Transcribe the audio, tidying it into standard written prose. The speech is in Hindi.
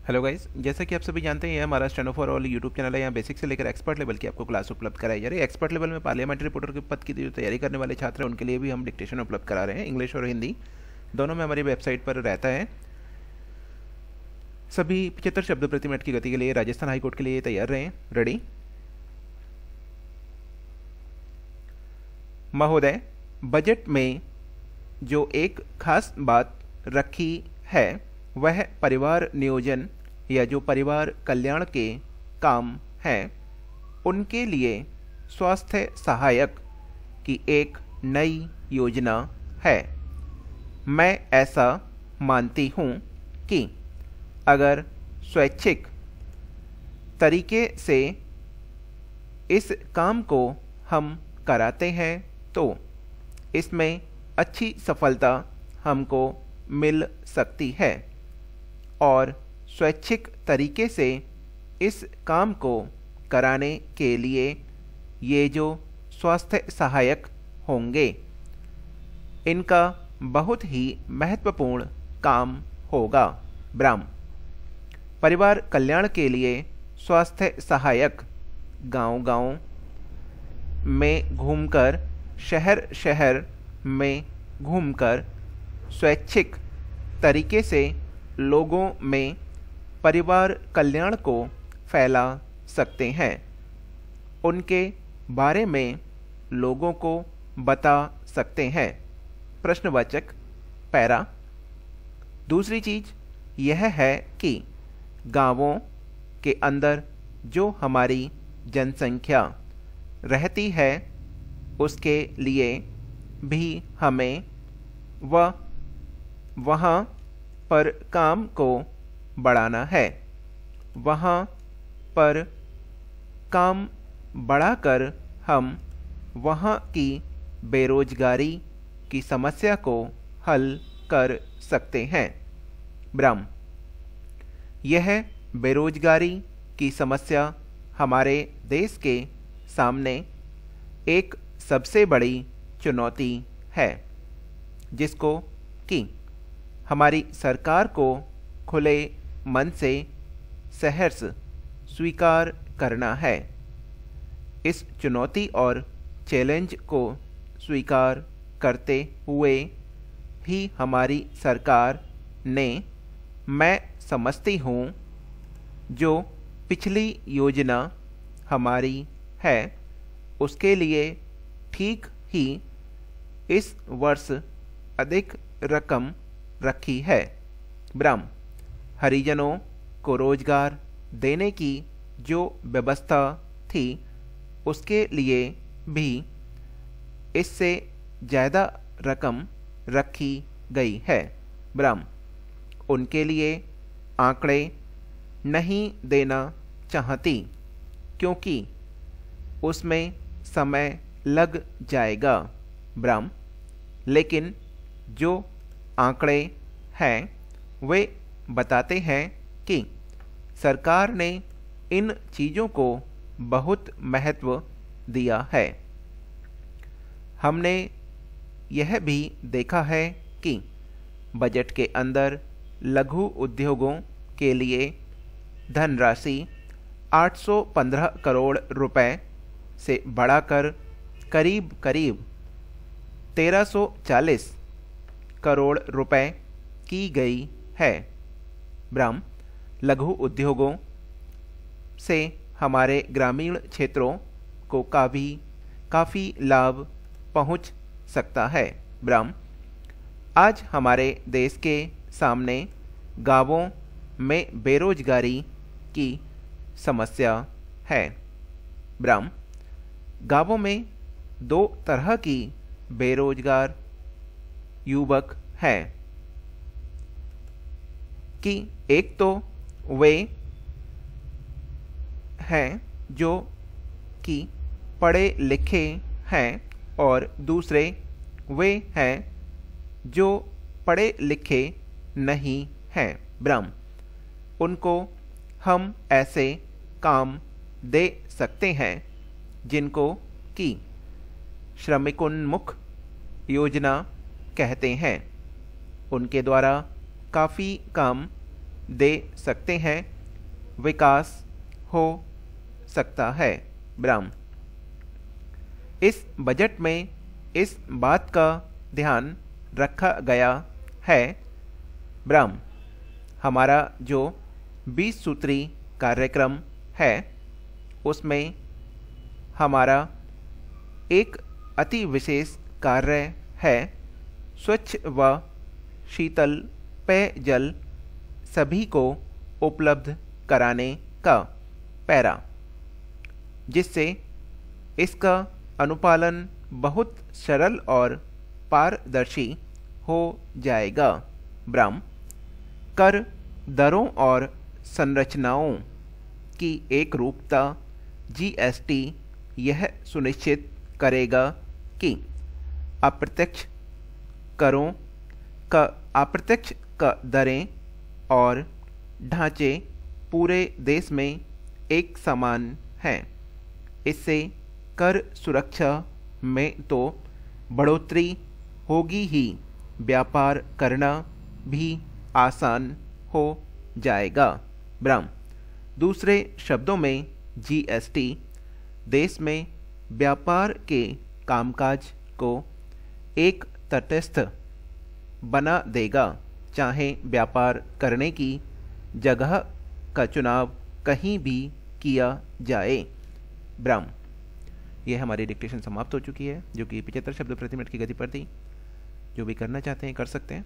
हेलो गाइस, जैसा कि आप सभी जानते हैं, ये हमारा stand for all YouTube channel है। यहाँ बेसिक से लेकर एक्सपर्ट लेवल की आपको क्लास उपलब्ध कराई जा रही है। एक्सपर्ट लेवल में पार्लियामेंट्री रिपोर्टर के पद की जो तैयारी करने वाले छात्र हैं उनके लिए भी हम डिक्टेशन उपलब्ध करा रहे हैं। इंग्लिश और हिंदी दोनों में हमारी वेबसाइट पर रहता है। सभी 75 शब्द प्रति मिनट की गति के लिए राजस्थान हाईकोर्ट के लिए तैयार रहें। रेडी? महोदय, बजट में जो एक खास बात रखी है वह परिवार नियोजन या जो परिवार कल्याण के काम हैं उनके लिए स्वास्थ्य सहायक की एक नई योजना है। मैं ऐसा मानती हूँ कि अगर स्वैच्छिक तरीके से इस काम को हम कराते हैं तो इसमें अच्छी सफलता हमको मिल सकती है और स्वैच्छिक तरीके से इस काम को कराने के लिए ये जो स्वास्थ्य सहायक होंगे इनका बहुत ही महत्वपूर्ण काम होगा। ब्राह्म, परिवार कल्याण के लिए स्वास्थ्य सहायक गांव-गांव में घूमकर, शहर शहर में घूमकर स्वैच्छिक तरीके से लोगों में परिवार कल्याण को फैला सकते हैं, उनके बारे में लोगों को बता सकते हैं। प्रश्नवाचक पैरा। दूसरी चीज यह है कि गांवों के अंदर जो हमारी जनसंख्या रहती है उसके लिए भी हमें वहाँ पर काम को बढ़ाना है। वहाँ पर काम बढ़ाकर हम वहाँ की बेरोजगारी की समस्या को हल कर सकते हैं। ब्राह्म, यह बेरोजगारी की समस्या हमारे देश के सामने एक सबसे बड़ी चुनौती है जिसको कि हमारी सरकार को खुले मन से सहर्ष स्वीकार करना है। इस चुनौती और चैलेंज को स्वीकार करते हुए ही हमारी सरकार ने, मैं समझती हूँ, जो पिछली योजना हमारी है उसके लिए ठीक ही इस वर्ष अधिक रकम रखी है। ब्राह्म, हरिजनों को रोजगार देने की जो व्यवस्था थी उसके लिए भी इससे ज़्यादा रकम रखी गई है। ब्राह्म, उनके लिए आंकड़े नहीं देना चाहती क्योंकि उसमें समय लग जाएगा। ब्राह्म, लेकिन जो आंकड़े हैं वे बताते हैं कि सरकार ने इन चीज़ों को बहुत महत्व दिया है। हमने यह भी देखा है कि बजट के अंदर लघु उद्योगों के लिए धनराशि 815 करोड़ रुपए से बढ़ाकर करीब करीब 1340 करोड़ रुपए की गई है। ब्राह्म, लघु उद्योगों से हमारे ग्रामीण क्षेत्रों को काफ़ी लाभ पहुंच सकता है। ब्राह्म, आज हमारे देश के सामने गांवों में बेरोजगारी की समस्या है। ब्राह्म, गांवों में दो तरह की बेरोजगार युवक हैं कि एक तो वे हैं जो कि पढ़े लिखे हैं और दूसरे वे हैं जो पढ़े लिखे नहीं हैं। ब्राह्म, उनको हम ऐसे काम दे सकते हैं जिनको कि श्रमिकोन्मुख योजना कहते हैं। उनके द्वारा काफ़ी काम दे सकते हैं, विकास हो सकता है। ब्राह्म, इस बजट में इस बात का ध्यान रखा गया है। ब्राह्म, हमारा जो 20 सूत्री कार्यक्रम है उसमें हमारा एक अति विशेष कार्य है स्वच्छ व शीतल पेयजल सभी को उपलब्ध कराने का। पैरा, जिससे इसका अनुपालन बहुत सरल और पारदर्शी हो जाएगा। ब्राह्म, कर दरों और संरचनाओं की एक रूपता जीएसटी यह सुनिश्चित करेगा कि अप्रत्यक्ष कर दरें और ढांचे पूरे देश में एक समान हैं। इससे कर सुरक्षा में तो बढ़ोतरी होगी ही, व्यापार करना भी आसान हो जाएगा। ब्राह्म, दूसरे शब्दों में जीएसटी देश में व्यापार के कामकाज को एक तटस्थ बना देगा, चाहे व्यापार करने की जगह का चुनाव कहीं भी किया जाए। ब्राह्म, यह हमारी डिक्टेशन समाप्त हो चुकी है, जो कि 75 शब्द प्रति मिनट की गति पर थी। जो भी करना चाहते हैं कर सकते हैं।